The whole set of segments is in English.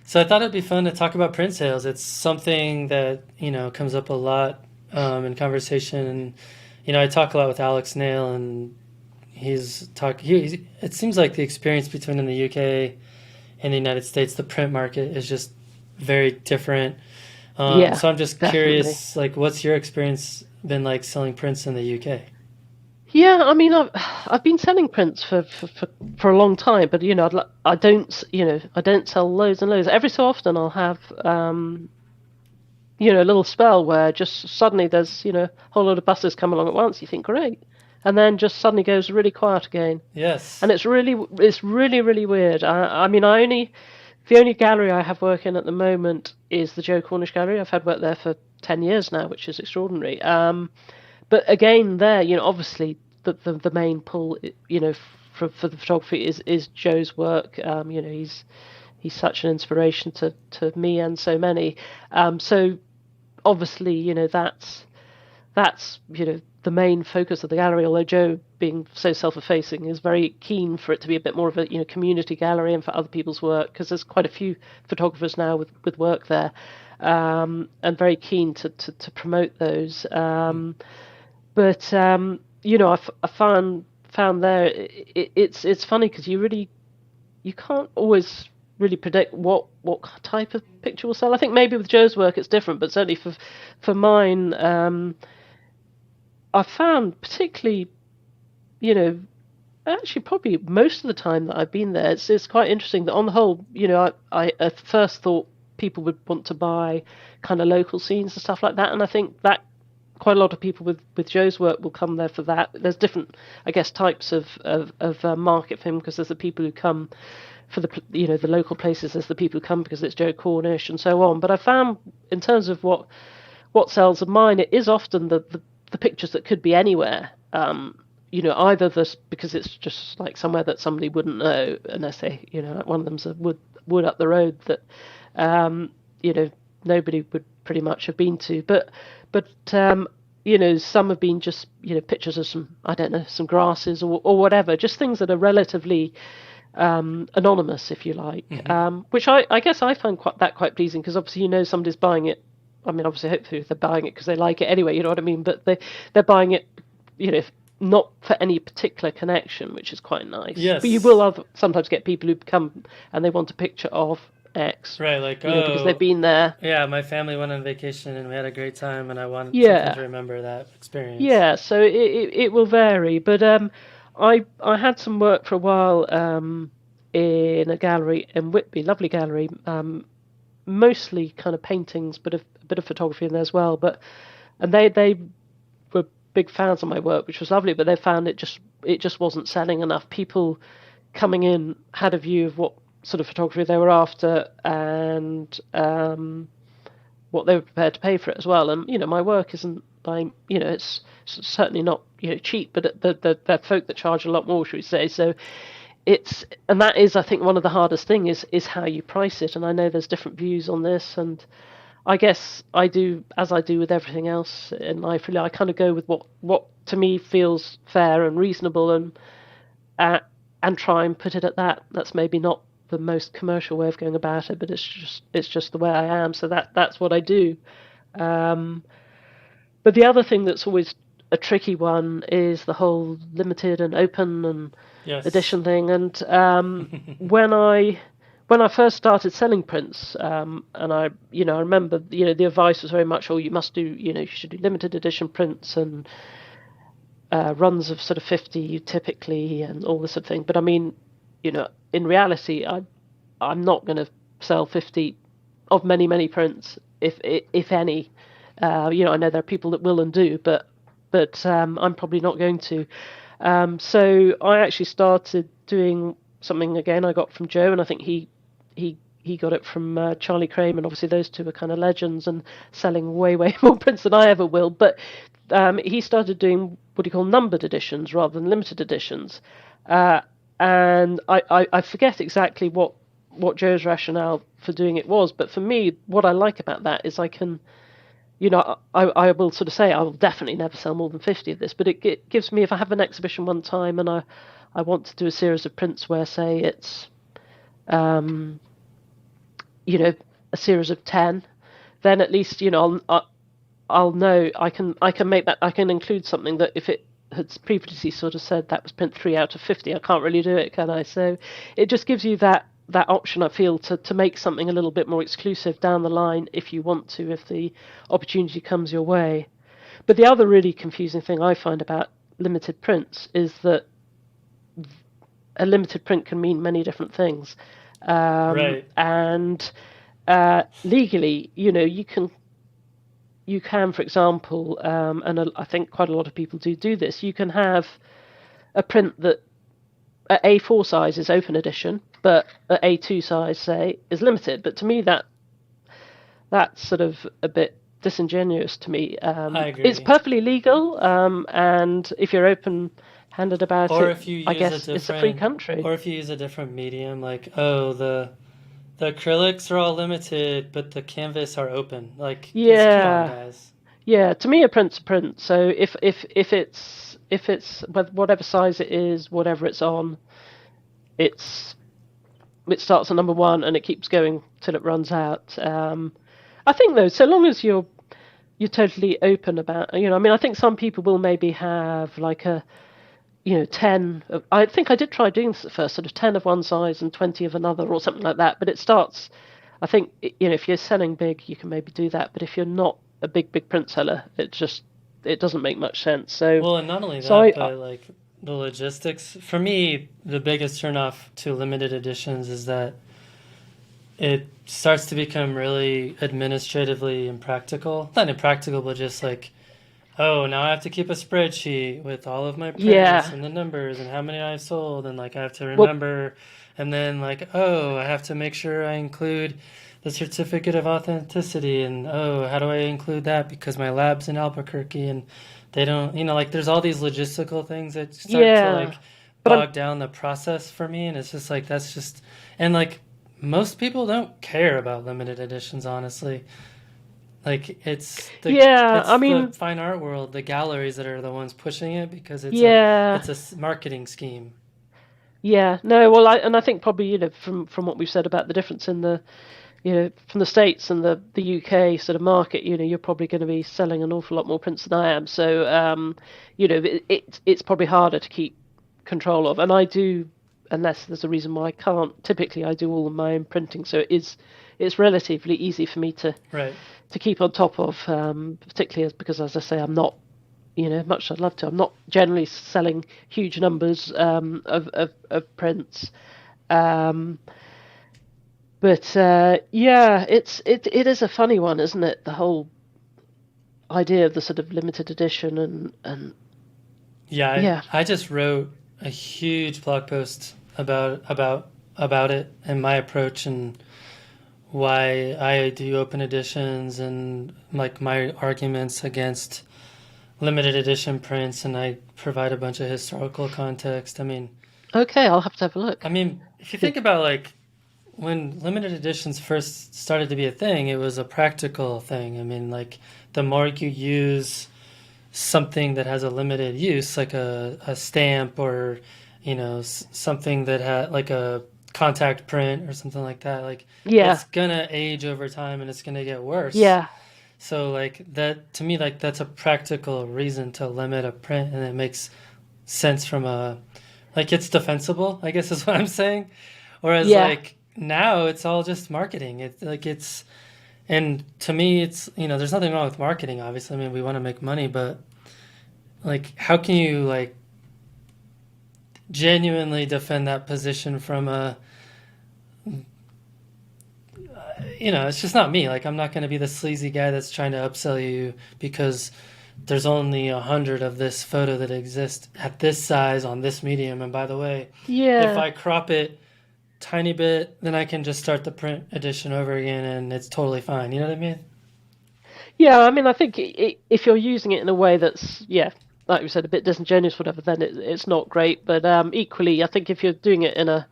So I thought it'd be fun to talk about print sales. It's something that, comes up a lot in conversation. And, I talk a lot with Alex Nail, and it seems like the experience between in the UK and the United States, the print market is just very different. Yeah, So I'm just definitely. curious, like, what's your experience been like selling prints in the UK? Yeah, I mean, I've been selling prints for a long time, but I don't, I don't sell loads and loads. Every so often, I'll have, a little spell where just suddenly there's, a whole lot of buses come along at once. You think, great, and then just suddenly goes really quiet again, Yes. and it's really weird. I mean, the only gallery I have working at the moment is the Joe Cornish Gallery. I've had work there for 10 years now, which is extraordinary. But again, there, obviously the main pull, for the photography is Joe's work. He's such an inspiration to me and so many. So obviously, that's the main focus of the gallery. Although Joe, being so self-effacing, is very keen for it to be a bit more of a community gallery and for other people's work, because there's quite a few photographers now with work there, and very keen to promote those. But I found there it's funny because you can't always really predict what type of picture will sell. I think maybe with Joe's work it's different, but certainly for mine, I found particularly, you know, actually probably most of the time that I've been there, it's quite interesting that on the whole, I at first thought people would want to buy kind of local scenes and stuff like that, and I think that quite a lot of people with Joe's work will come there for that. There's different, I guess, types of market for him, because there's the people who come for the local places. There's the people who come because it's Joe Cornish and so on. But I found in terms of what sells of mine, it is often the pictures that could be anywhere. Either this because it's just like somewhere that somebody wouldn't know unless they, like one of them's a wood up the road that, um, you know, nobody would pretty much have been to. But some have been just, pictures of some, I don't know, some grasses or whatever, just things that are relatively anonymous, if you like, Hmm. which I guess I find quite pleasing, because obviously somebody's buying it. I mean, obviously, hopefully they're buying it because they like it anyway. You know what I mean? But they're buying it, not for any particular connection, which is quite nice. But you will Yes. sometimes get people who come and they want a picture of X, Right. Like, because they've oh, been there. yeah, my family went on vacation and we had a great time, and I want something to Yeah, remember that experience. yeah. So it will vary, but I had some work for a while in a gallery in Whitby, lovely gallery, mostly kind of paintings, but a bit of photography in there as well. But and they were big fans of my work, which was lovely. But they found it just wasn't selling enough. People coming in had a view of what sort of photography they were after, and what they were prepared to pay for it as well. And my work isn't by it's certainly not cheap, but the folk that charge a lot more, should we say? So and that is, I think, one of the hardest thing is how you price it. And I know there's different views on this, and I guess I do, as I do with everything else in life, really. I kind of go with what to me feels fair and reasonable, uh, and try and put it at that. That's maybe not the most commercial way of going about it, but it's just the way I am. So that's what I do. Um, but the other thing that's always a tricky one is the whole limited and open and Yes. edition thing. And when I first started selling prints, and I remember, the advice was very much, oh, you must do, you should do limited edition prints and runs of sort of 50 typically and all this sort of thing. But I mean, in reality, I'm not going to sell 50 of many prints, if any. I know there are people that will and do, but I'm probably not going to. So I actually started doing something again I got from Joe, and I think he got it from Charlie Crane, and obviously those two are kind of legends and selling way more prints than I ever will. But he started doing what he called numbered editions rather than limited editions, uh, and I forget exactly what Joe's rationale for doing it was, but for me, what I like about that is I can, I will sort of say I will definitely never sell more than 50 of this, but it gives me, if I have an exhibition one time and I want to do a series of prints where, say, it's, um, a series of 10, then at least I'll know I can make that I can include something that if it had previously sort of said that was print 3 out of 50, I can't really do it, can I? So it just gives you that option, I feel, to make something a little bit more exclusive down the line if you want to, if the opportunity comes your way. But the other really confusing thing I find about limited prints is that a limited print can mean many different things. Right. And legally, you can, for example, and I think quite a lot of people do this. You can have a print that at A4 size is open edition, but at A2 size, say, is limited. But to me, that's sort of a bit disingenuous to me. I It's agree. perfectly legal, and if you're open-handed about Or it, if you I use a guess it's a free different, country. or if you use a different medium, like, oh, the acrylics are all limited, but the canvas are open. Like, this, come on, Yeah, guys. yeah. To me, a print's a print. So if it's whatever size it is, whatever it's on, it's it starts at number one and it keeps going till it runs out. I think though, so long as you're totally open about, I mean, I think some people will maybe have like a, 10. I think I did try doing this at first, sort of 10 of one size and 20 of another or something like that. But it starts, I think, if you're selling big, you can maybe do that. But if you're not a big print seller, it doesn't make much sense. So, Well, and not only so that, I, but like the logistics. For me, the biggest turnoff to limited editions is that it starts to become really administratively impractical. Not impractical, but just like, oh, now I have to keep a spreadsheet with all of my prints yeah, and the numbers and how many I've sold, and like I have to well, remember, and then like, oh, I have to make sure I include the certificate of authenticity, and oh, how do I include that because my lab's in Albuquerque and they don't, like there's all these logistical things that start to yeah, like but I'm bog down the process for me, and it's just like that's just and like most people don't care about limited editions, honestly. Like yeah, it's I the mean, fine art world, the galleries that are the ones pushing it because yeah. it's a marketing scheme. Yeah, no, well, I think probably from what we've said about the difference in the from the States and the UK sort of market, you're probably going to be selling an awful lot more prints than I am. So it's probably harder to keep control of, and I do, unless there's a reason why I can't. Typically, I do all of my own printing, so it's relatively easy for me to Right. keep on top of, particularly because, as I say, I'm not much as I'd love to. I'm not generally selling huge numbers of prints. Um, but yeah, it is a funny one, isn't it? The whole idea of the sort of limited edition and Yeah, yeah, I just wrote a huge blog post about it and my approach and why I do open editions and like my arguments against limited edition prints, and I provide a bunch of historical context. okay, I'll have a look. If you think about like when limited editions first started to be a thing, it was a practical thing. Like the more you use something that has a limited use, like a stamp or, something that had like a contact print or something like that, like Yeah, it's gonna age over time and it's gonna get worse. yeah, So like that to me, like that's a practical reason to limit a print, and it makes sense from a like it's defensible, I guess is what I'm saying. Whereas yeah, like now it's all just marketing. It's like it's and to me it's there's nothing wrong with marketing. Obviously, we want to make money, but like how can you like genuinely defend that position from a it's just not me. Like I'm not going to be the sleazy guy that's trying to upsell you because there's only 100 of this photo that exists at this size on this medium. And by the way, if yeah. I crop it tiny bit, then I can just start the print edition over again and it's totally fine. You know what I mean? Yeah, I mean, I think if you're using it in a way that's, yeah, like we said, a bit disingenuous, whatever, then it's not great. But equally, I think if you're doing it in a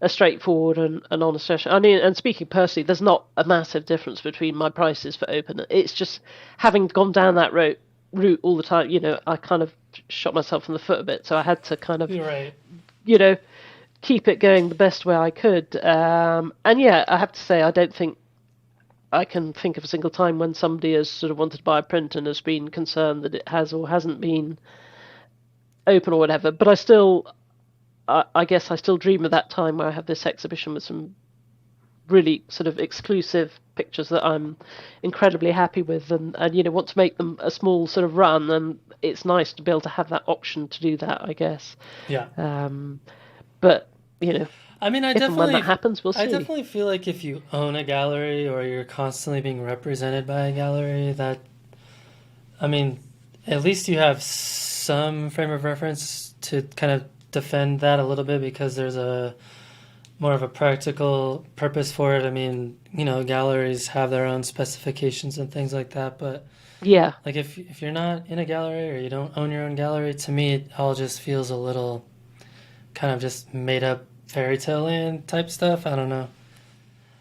straightforward and honest fashion, I mean, and speaking personally, there's not a massive difference between my prices for open. It's just having gone down that route all the time, I kind of shot myself in the foot a bit. So I had to kind of, You're right. you know, keep it going the best way I could. And yeah, I have to say, I don't think I can think of a single time when somebody has sort of wanted to buy a print and has been concerned that it has or hasn't been open or whatever. But I guess I still dream of that time where I have this exhibition with some really sort of exclusive pictures that I'm incredibly happy with, and want to make them a small sort of run. And it's nice to be able to have that option to do that, I guess. Yeah. But I mean, if and when that happens, we'll I see. definitely feel like if you own a gallery or you're constantly being represented by a gallery, that, I mean, at least you have some frame of reference to kind of defend that a little bit because there's a more of a practical purpose for it. I mean, galleries have their own specifications and things like that, but Yeah. like if you're not in a gallery or you don't own your own gallery, to me it all just feels a little kind of just made up fairy tale land type stuff. I don't know.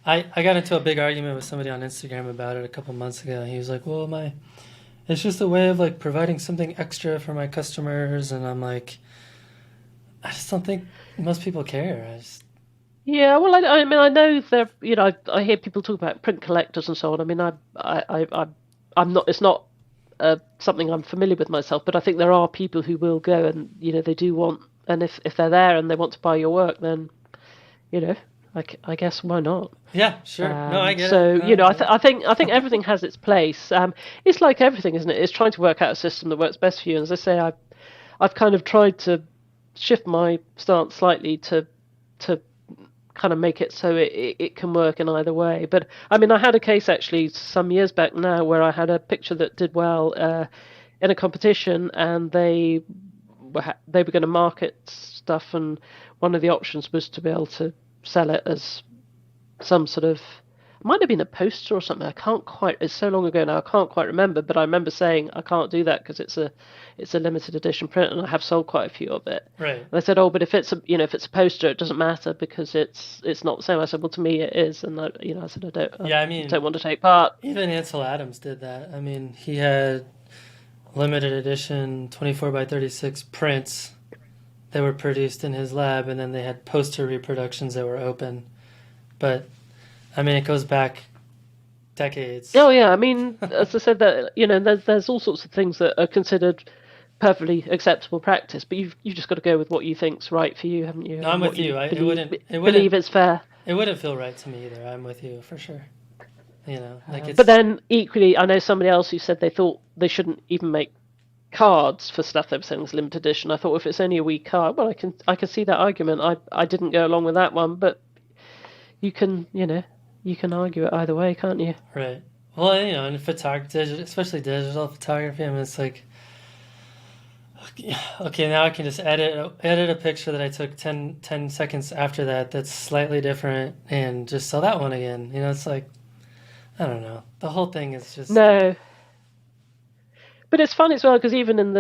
I got into a big argument with somebody on Instagram about it a couple months ago. He was like, "Well, it's just a way of like providing something extra for my customers," and I'm like, I just don't think most people care. Yeah, well, I mean, I know there. I hear people talk about print collectors and so on. I mean, I'm not. It's not something I'm familiar with myself, but I think there are people who will go and they do want, and if they're there and they want to buy your work, then you know, I guess why not? Yeah, sure. No, I get So it. No, I get it. I think everything has its place. It's like everything, isn't it? It's trying to work out a system that works best for you. And as I say, I've kind of tried to shift my stance slightly to kind of make it so it can work in either way. But I mean, I had a case actually some years back now where I had a picture that did well in a competition, and they were going to market stuff, and one of the options was to be able to sell it as some sort of, it might have been a poster or something. I can't quite. It's so long ago now. I can't quite remember. But I remember saying I can't do that because it's a limited edition print, and I have sold quite a few of it. Right. And they said, oh, but if it's a if it's a poster, it doesn't matter because it's not the same. I said, well, to me it is, and I said Yeah, I I mean, don't want to take part. even Ansel Adams did that. I mean, he had limited edition 24 by 36 prints that were produced in his lab, and then they had poster reproductions that were open. But I mean, it goes back decades. Oh yeah, I mean, as I said, that there's all sorts of things that are considered perfectly acceptable practice, but you've just got to go with what you think's right for you, haven't you? No, I'm And what with you. It believe is fair. wouldn't feel right to me either. I'm with you for sure. Like But it's then equally, I know somebody else who said they thought they shouldn't even make cards for stuff they were selling as limited edition. I thought, well, if it's only a wee card, well, I can see that argument. I didn't go along with that one, but you can argue it either way, can't you? right. Well, in photography, especially digital photography, I mean, it's like, okay, now I can just edit a picture that I took 10 seconds after that that's slightly different and just sell that one again. It's like, I don't know. The whole thing is just, No, but it's fun as well because even in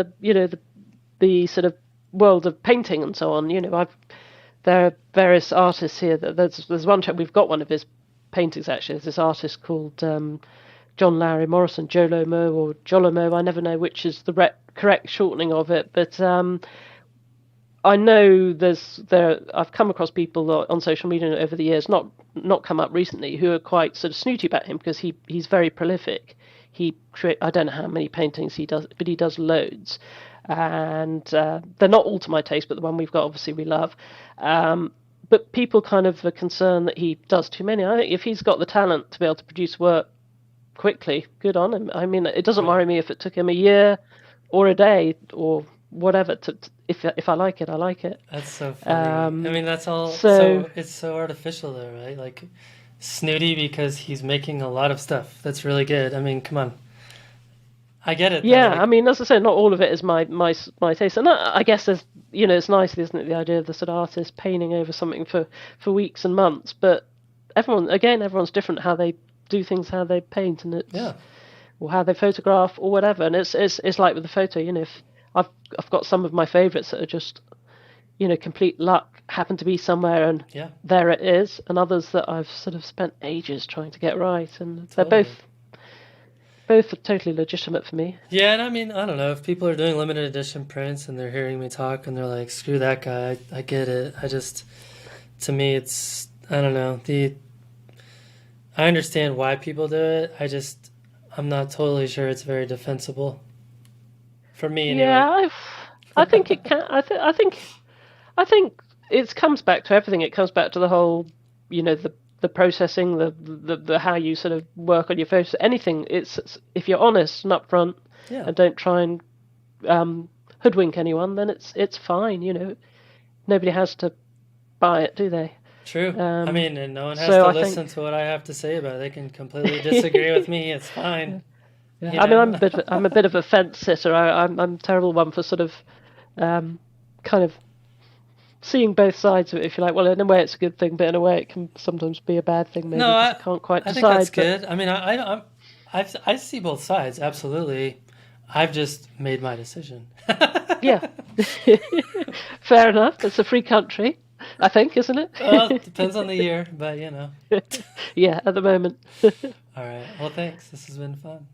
the sort of world of painting and so on, there are various artists here. There's one chap, we've got one of his paintings actually. There's this artist called John Larry Morrison, Jolomo or Jolomo. I never know which is the correct shortening of it, but I know I've come across people on social media over the years, not come up recently, who are quite sort of snooty about him because he's very prolific. I don't know how many paintings he does, but he does loads, and they're not all to my taste. But the one we've got, obviously, we love. But people kind of are concerned that he does too many. I think if he's got the talent to be able to produce work quickly, good on him. I mean, it doesn't right. worry me if it took him a year or a day or whatever. If I like it, I like it. That's so funny. I mean, that's all. So It's so artificial, though, right? Like snooty because he's making a lot of stuff that's really good. I mean, come on. I get it, though. yeah, Like, I mean, as I said, not all of it is my taste, and I guess there's it's nice, isn't it, the idea of the sort of artist painting over something for weeks and months. But everyone's different how they do things, how they paint, and yeah, or how they photograph or whatever. And it's like with the photo, if I've got some of my favourites that are just complete luck, happen to be somewhere and yeah, there it is, and others that I've sort of spent ages trying to get right, and they're totally. both totally legitimate for me. Yeah, and I mean, I don't know if people are doing limited edition prints and they're hearing me talk and they're like, "Screw that guy." I get it. to me, it's, I don't know, I understand why people do it. I'm not totally sure it's very defensible. For me, anyway. Yeah, I think it can. I think it comes back to everything. It comes back to the whole, the processing, the how you sort of work on your focus. Anything. It's if you're honest and upfront Yeah, and don't try and hoodwink anyone, then it's fine. Nobody has to buy it, do they? true. I Um, mean, and no one has so to I think. listen to what I have to say about it. They can completely disagree with me. It's fine, Yeah, you I mean, know? I'm a bit of a fence sitter. I'm a terrible one for sort of um, kind of seeing both sides of it. If you like, well, in a way it's a good thing, but in a way it can sometimes be a bad thing, No, maybe because I can't quite I think that's decide. But good. I mean, I see both sides, absolutely. I've just made my decision. yeah, fair enough. It's a free country, I think, isn't Well, it? it depends on the year, but Yeah, at the moment. All right. Well, thanks. This has been fun.